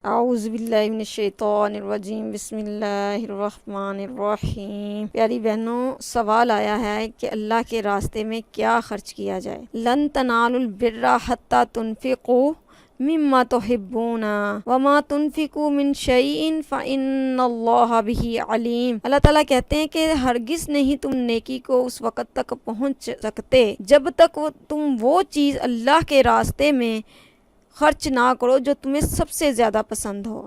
اعوذ باللہ من الشیطان الرجیم، بسم اللہ الرحمن الرحیم۔ پیاری بہنوں، سوال آیا ہے کہ اللہ کے راستے میں کیا خرچ کیا جائے۔ لن تنالوا البر حتی تنفقوا مما تحبون وما تنفقوا من شیء فإن اللہ بہ علیم۔ اللہ تعالیٰ کہتے ہیں کہ ہرگز نہیں تم نیکی کو اس وقت تک پہنچ سکتے جب تک تم وہ چیز اللہ کے راستے میں خرچ نہ کرو جو تمہیں سب سے زیادہ پسند ہو۔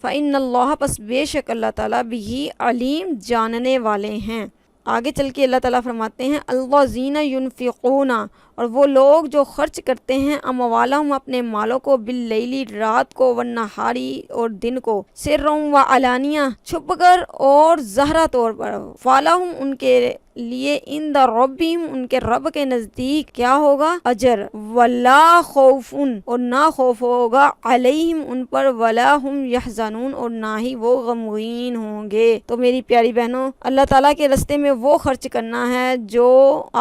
فإن اللہ، پس بے شک اللہ تعالیٰ بھی علیم، جاننے والے ہیں۔ آگے چل کے اللہ تعالیٰ فرماتے ہیں الذین ینفقون، اور وہ لوگ جو خرچ کرتے ہیں اموالہم، اپنے مالوں کو، باللیل، رات کو، والنہاری، اور دن کو، سرًا وعلانیہ، چھپ کر اور ظاہرہ طور پر، فلہم، ان کے لیے، عند ربہم، ان کے رب کے نزدیک کیا ہوگا؟ اجر، ولا خوف، اور نہ خوف ہوگا، علیہم، ان پر، ولا ہم یحزنون، اور نہ ہی وہ غمگین ہوں گے۔ تو میری پیاری بہنوں، اللہ تعالیٰ کے راستے میں وہ خرچ کرنا ہے جو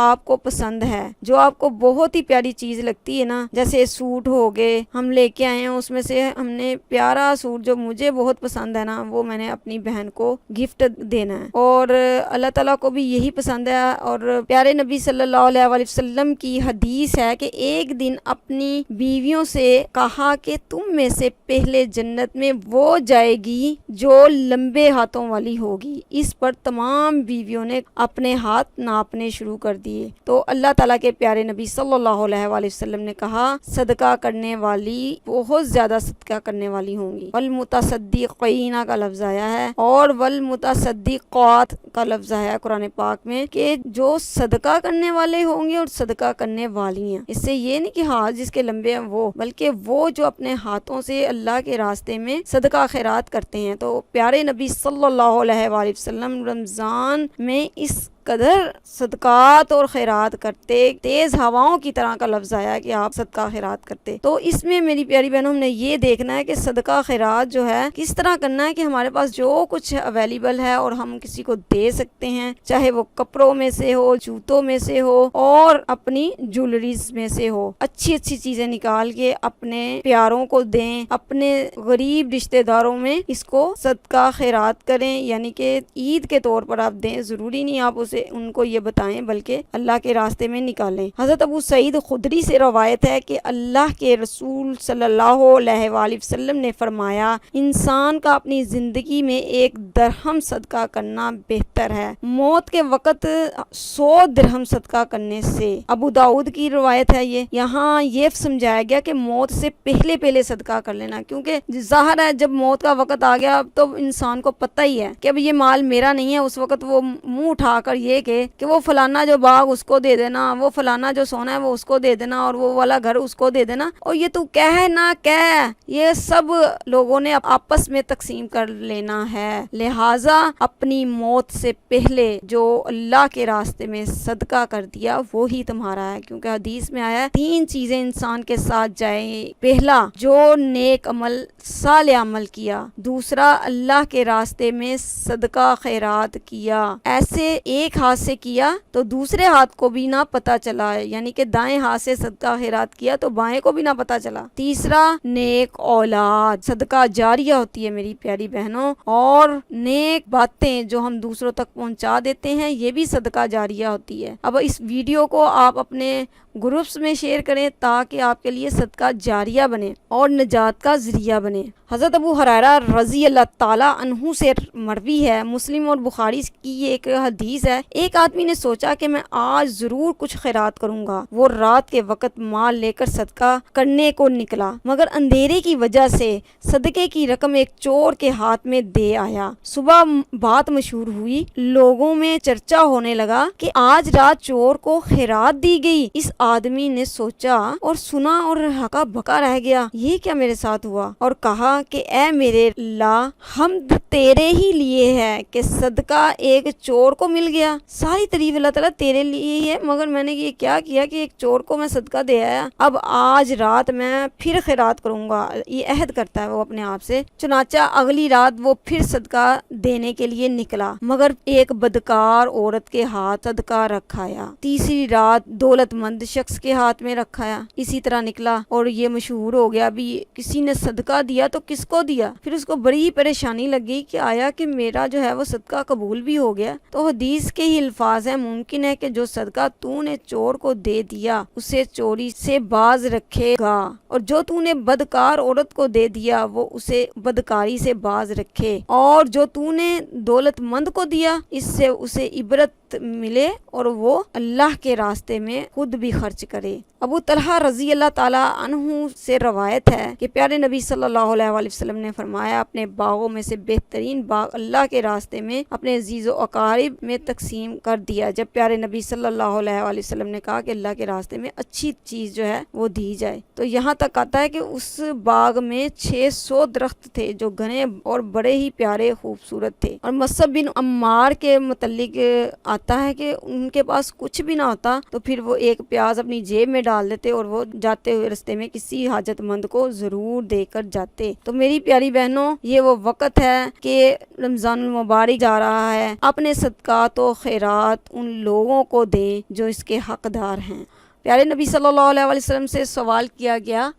آپ کو پسند ہے، جو آپ کو بہت ہی پیاری چیز لگتی ہے نا، جیسے سوٹ ہو گئے، ہم لے کے آئے ہیں، اس میں سے ہم نے پیارا سوٹ جو مجھے بہت پسند ہے نا، وہ میں نے اپنی بہن کو گفٹ دینا ہے، اور اللہ تعالیٰ کو بھی یہی پسند ہے۔ اور پیارے نبی صلی اللہ علیہ وآلہ وسلم کی حدیث ہے کہ ایک دن اپنی بیویوں سے کہا کہ تم میں سے پہلے جنت میں وہ جائے گی جو لمبے ہاتھوں والی ہوگی۔ اس پر تمام بیویوں نے اپنے ہاتھ ناپنے شروع کر دیے۔ تو اللہ تعالیٰ کے پیارے نبی صلی اللہ علیہ وآلہ وسلم نے کہا صدقہ کرنے والی بہت زیادہ صدقہ کرنے والی ہوں گی۔ والمتصدقین کا لفظ آیا ہے، اور والمتصدقات کا لفظ آیا ہے قرآن پاک میں کہ جو صدقہ کرنے والے ہوں گے اور صدقہ کرنے والی ہیں۔ اس سے یہ نہیں کہ ہاتھ جس کے لمبے ہیں وہ، بلکہ وہ جو اپنے ہاتھوں سے اللہ کے راستے میں صدقہ خیرات کرتے ہیں۔ تو پیارے نبی صلی اللہ علیہ وآلہ وسلم رمضان میں اس قدر صدقات اور خیرات کرتے، تیز ہواؤں کی طرح کا لفظ آیا کہ آپ صدقہ خیرات کرتے۔ تو اس میں میری پیاری بہنوں، ہم نے یہ دیکھنا ہے کہ صدقہ خیرات جو ہے کس طرح کرنا ہے کہ ہمارے پاس جو کچھ اویلیبل ہے اور ہم کسی کو دے سکتے ہیں، چاہے وہ کپڑوں میں سے ہو، جوتوں میں سے ہو، اور اپنی جولریز میں سے ہو، اچھی اچھی چیزیں نکال کے اپنے پیاروں کو دیں، اپنے غریب رشتہ داروں میں اس کو صدقہ خیرات کریں، یعنی کہ عید کے طور پر آپ دیں، ضروری نہیں آپ ان کو یہ بتائیں بلکہ اللہ کے راستے میں نکالیں۔ حضرت ابو سعید خدری سے روایت ہے کہ اللہ کے رسول صلی اللہ علیہ وآلہ وسلم نے فرمایا انسان کا اپنی زندگی میں 1 درہم صدقہ کرنا بہتر ہے موت کے وقت 100 درہم صدقہ کرنے سے۔ ابو داؤد کی روایت ہے یہاں یہ سمجھایا گیا کہ موت سے پہلے صدقہ کر لینا، کیونکہ ظاہر ہے جب موت کا وقت آ گیا تو انسان کو پتہ ہی ہے کہ اب یہ مال میرا نہیں ہے، اس وقت وہ منہ اٹھا کر یہ کہ وہ فلانا جو باغ اس کو دے دینا، وہ فلانا جو سونا ہے وہ اس کو دے دینا، اور وہ والا گھر اس کو دے دینا، اور یہ تو کہہ نہ کہہ یہ سب لوگوں نے آپس میں تقسیم کر لینا ہے۔ لہٰذا اپنی موت سے پہلے جو اللہ کے راستے میں صدقہ کر دیا وہی تمہارا ہے، کیونکہ حدیث میں آیا ہے 3 چیزیں انسان کے ساتھ جائیں۔ پہلا، جو نیک عمل، صالح عمل کیا۔ دوسرا، اللہ کے راستے میں صدقہ خیرات کیا، ایسے ایک ہاتھ سے کیا تو دوسرے ہاتھ کو بھی نہ پتہ چلا، یعنی کہ دائیں ہاتھ سے صدقہ خیرات کیا تو بائیں کو بھی نہ پتہ چلا۔ تیسرا، نیک اولاد، صدقہ جاریہ ہوتی ہے میری پیاری بہنوں، اور نیک باتیں جو ہم دوسروں تک پہنچا دیتے ہیں یہ بھی صدقہ جاریہ ہوتی ہے۔ اب اس ویڈیو کو آپ اپنے گروپس میں شیئر کریں تاکہ آپ کے لیے صدقہ جاریہ بنے اور نجات کا ذریعہ بنے۔ حضرت ابو ہریرہ رضی اللہ تعالیٰ عنہ سے مروی ہے، مسلم اور بخاری کی یہ ایک حدیث ہے، ایک آدمی نے سوچا کہ میں آج ضرور کچھ خیرات کروں گا۔ وہ رات کے وقت مال لے کر صدقہ کرنے کو نکلا، مگر اندھیرے کی وجہ سے صدقے کی رقم ایک چور کے ہاتھ میں دے آیا۔ صبح بات مشہور ہوئی، لوگوں میں چرچا ہونے لگا کہ آج رات چور کو خیرات دی گئی۔ اس آدمی نے سوچا اور سنا اور ہکا بکا رہ گیا، یہ کیا میرے ساتھ ہوا، اور کہا کہ اے میرے اللہ، حمد تیرے ہی لیے ہے کہ صدقہ ایک چور کو مل گیا۔ ساری تعریف اللہ تعالیٰ تیرے لیے ہی ہے، مگر میں نے یہ کیا کیا کہ ایک چور کو میں صدقہ دے آیا، اب آج رات میں پھر خیرات کروں گا، یہ عہد کرتا ہے وہ اپنے آپ سے۔ چنانچہ اگلی رات وہ پھر صدقہ دینے کے لیے نکلا، مگر ایک بدکار عورت کے ہاتھ صدقہ رکھایا۔ تیسری رات دولت مند شخص کے ہاتھ میں رکھا، اسی طرح نکلا اور یہ مشہور ہو گیا بھی کسی نے صدقہ دیا تو کس کو دیا۔ پھر اس کو بڑی پریشانی لگی کہ آیا کہ میرا جو ہے وہ صدقہ قبول بھی ہو گیا۔ تو حدیث کے ہی الفاظ ہیں، ممکن ہے کہ جو صدقہ تو نے چور کو دے دیا اسے چوری سے باز رکھے گا، اور جو تو نے بدکار عورت کو دے دیا وہ اسے بدکاری سے باز رکھے، اور جو تو نے دولت مند کو دیا اس سے اسے عبرت ملے اور وہ اللہ کے راستے میں خود بھی خرچ کرے۔ ابو طلحہ رضی اللہ تعالیٰ عنہ سے روایت ہے کہ پیارے نبی صلی اللہ علیہ وآلہ وسلم نے فرمایا، اپنے باغوں میں سے بہترین باغ اللہ کے راستے میں اپنے عزیز و اقارب میں تقسیم کر دیا۔ جب پیارے نبی صلی اللہ علیہ وآلہ وسلم نے کہا کہ اللہ کے راستے میں اچھی چیز جو ہے وہ دی جائے، تو یہاں تک آتا ہے کہ اس باغ میں 600 درخت تھے جو گھنے اور بڑے ہی پیارے خوبصورت تھے۔ اور مصعب بن عمار کے متعلق آتا ہے کہ ان کے پاس کچھ بھی نہ ہوتا تو پھر وہ ایک پیاز اپنی جیب میں ڈال دیتے اور وہ جاتے ہوئے رستے میں کسی حاجت مند کو ضرور دے کر جاتے۔ تو میری پیاری بہنوں، یہ وہ وقت ہے کہ رمضان المبارک جا رہا ہے، اپنے صدقات و خیرات ان لوگوں کو دیں جو اس کے حقدار ہیں۔ پیارے نبی صلی اللہ علیہ وآلہ وسلم سے سوال کیا گیا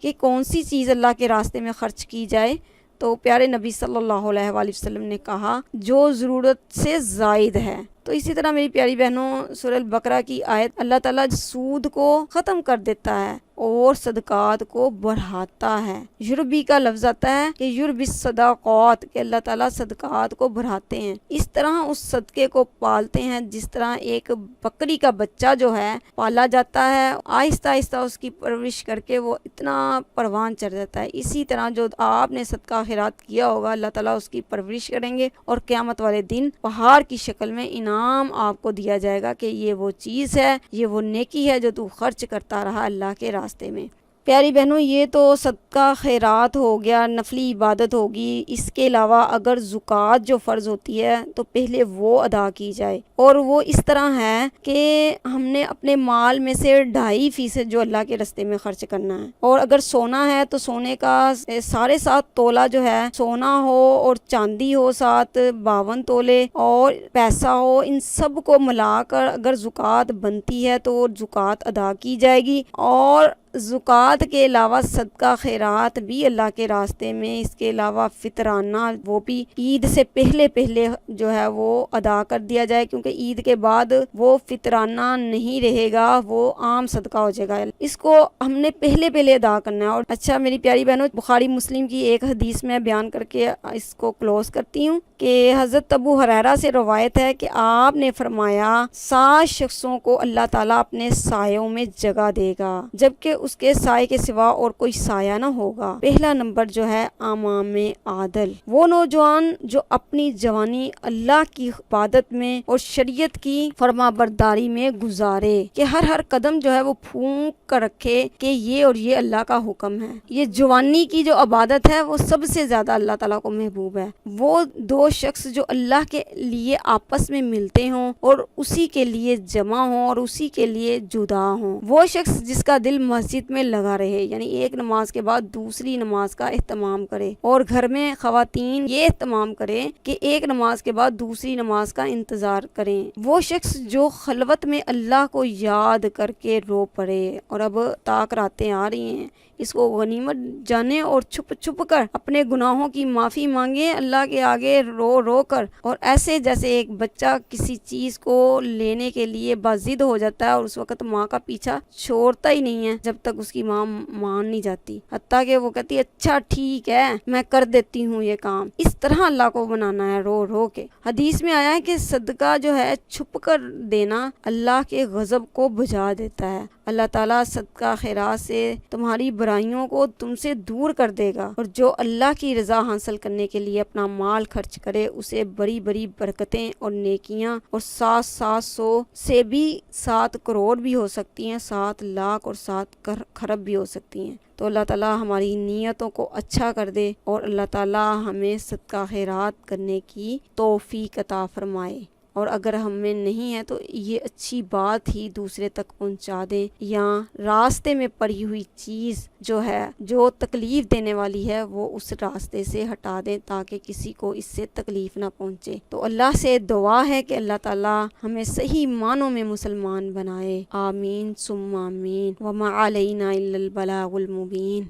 کہ کون سی چیز اللہ کے راستے میں خرچ کی جائے، تو پیارے نبی صلی اللہ علیہ وآلہ وسلم نے کہا جو ضرورت سے زائد ہے۔ تو اسی طرح میری پیاری بہنوں، سورہ البقرہ کی آیت اللہ تعالیٰ سود کو ختم کر دیتا ہے اور صدقات کو بڑھاتا ہے۔ یربی کا لفظ آتا ہے کہ یربی الصدقات، کہ اللہ تعالیٰ صدقات کو بڑھاتے ہیں، اس طرح اس صدقے کو پالتے ہیں جس طرح ایک بکری کا بچہ جو ہے پالا جاتا ہے، آہستہ آہستہ اس کی پرورش کر کے وہ اتنا پروان چڑھ جاتا ہے، اسی طرح جو آپ نے صدقہ خیرات کیا ہوگا اللہ تعالیٰ اس کی پرورش کریں گے اور قیامت والے دن پہاڑ کی شکل میں انعام آپ کو دیا جائے گا کہ یہ وہ چیز ہے، یہ وہ نیکی ہے جو تو خرچ کرتا رہا اللہ کے راستے میں۔ پیاری بہنوں، یہ تو صدقہ خیرات ہو گیا، نفلی عبادت ہوگی۔ اس کے علاوہ اگر زکوٰۃ جو فرض ہوتی ہے تو پہلے وہ ادا کی جائے، اور وہ اس طرح ہے کہ ہم نے اپنے مال میں سے 2.5% جو اللہ کے راستے میں خرچ کرنا ہے، اور اگر سونا ہے تو سونے کا 7.5 تولہ جو ہے سونا ہو، اور چاندی ہو 52 تولے، اور پیسہ ہو، ان سب کو ملا کر اگر زکوٰۃ بنتی ہے تو زکوٰۃ ادا کی جائے گی۔ اور زکوٰۃ کے علاوہ صدقہ خیرات بھی اللہ کے راستے میں، اس کے علاوہ فطرانہ وہ بھی عید سے پہلے جو ہے وہ ادا کر دیا جائے، کیونکہ عید کے بعد وہ فطرانہ نہیں رہے گا، وہ عام صدقہ ہو جائے گا، اس کو ہم نے پہلے ادا کرنا ہے۔ اور اچھا میری پیاری بہنوں، بخاری مسلم کی ایک حدیث میں بیان کر کے اس کو کلوز کرتی ہوں کہ حضرت ابو ہریرہ سے روایت ہے کہ آپ نے فرمایا 7 شخصوں کو اللہ تعالیٰ اپنے سایوں میں جگہ دے گا جبکہ اس کے سائے کے سوا اور کوئی سایہ نہ ہوگا۔ پہلا نمبر جو ہے امام عادل، وہ نوجوان جو اپنی جوانی اللہ کی عبادت میں اور شریعت کی فرما برداری میں گزارے، کہ ہر قدم جو ہے وہ پھونک کر رکھے کہ یہ اور یہ اللہ کا حکم ہے۔ یہ جوانی کی جو عبادت ہے وہ سب سے زیادہ اللہ تعالیٰ کو محبوب ہے۔ وہ 2 شخص جو اللہ کے لیے آپس میں ملتے ہوں اور اسی کے لیے جمع ہوں اور اسی کے لیے جدا ہوں۔ وہ شخص جس کا دل مسجد میں لگا رہے، یعنی ایک نماز کے بعد دوسری نماز کا اہتمام کرے، اور گھر میں خواتین یہ اہتمام کریں کہ ایک نماز کے بعد دوسری نماز کا انتظار کریں۔ وہ شخص جو خلوت میں اللہ کو یاد کر کے رو پڑے، اور اب طاق راتیں آ رہی ہیں، اس کو غنیمت جانے اور چھپ کر اپنے گناہوں کی معافی مانگے اللہ کے آگے رو کر، اور ایسے جیسے ایک بچہ کسی چیز کو لینے کے لیے باضد ہو جاتا ہے اور اس وقت ماں کا پیچھا چھوڑتا ہی نہیں ہے جب تک اس کی ماں مان نہیں جاتی، حتیٰ کہ وہ کہتی ہے اچھا ٹھیک ہے میں کر دیتی ہوں یہ کام۔ اس طرح اللہ کو بنانا ہے رو کے۔ حدیث میں آیا ہے کہ صدقہ جو ہے چھپ کر دینا اللہ کے غضب کو بجھا دیتا ہے۔ اللہ تعالیٰ صدقہ خیرات سے تمہاری برائیوں کو تم سے دور کر دے گا، اور جو اللہ کی رضا حاصل کرنے کے لیے اپنا مال خرچ کرے اسے بڑی برکتیں اور نیکیاں، اور 700 سے بھی 7 کروڑ بھی ہو سکتی ہیں، 7 لاکھ اور 7 خرب بھی ہو سکتی ہیں۔ تو اللہ تعالیٰ ہماری نیتوں کو اچھا کر دے، اور اللہ تعالیٰ ہمیں صدقہ خیرات کرنے کی توفیق عطا فرمائے۔ اور اگر ہم میں نہیں ہے تو یہ اچھی بات ہی دوسرے تک پہنچا دیں، یا راستے میں پڑی ہوئی چیز جو ہے جو تکلیف دینے والی ہے وہ اس راستے سے ہٹا دیں تاکہ کسی کو اس سے تکلیف نہ پہنچے۔ تو اللہ سے دعا ہے کہ اللہ تعالی ہمیں صحیح معنوں میں مسلمان بنائے، آمین ثم آمین، وما علینا الا البلاغ المبین۔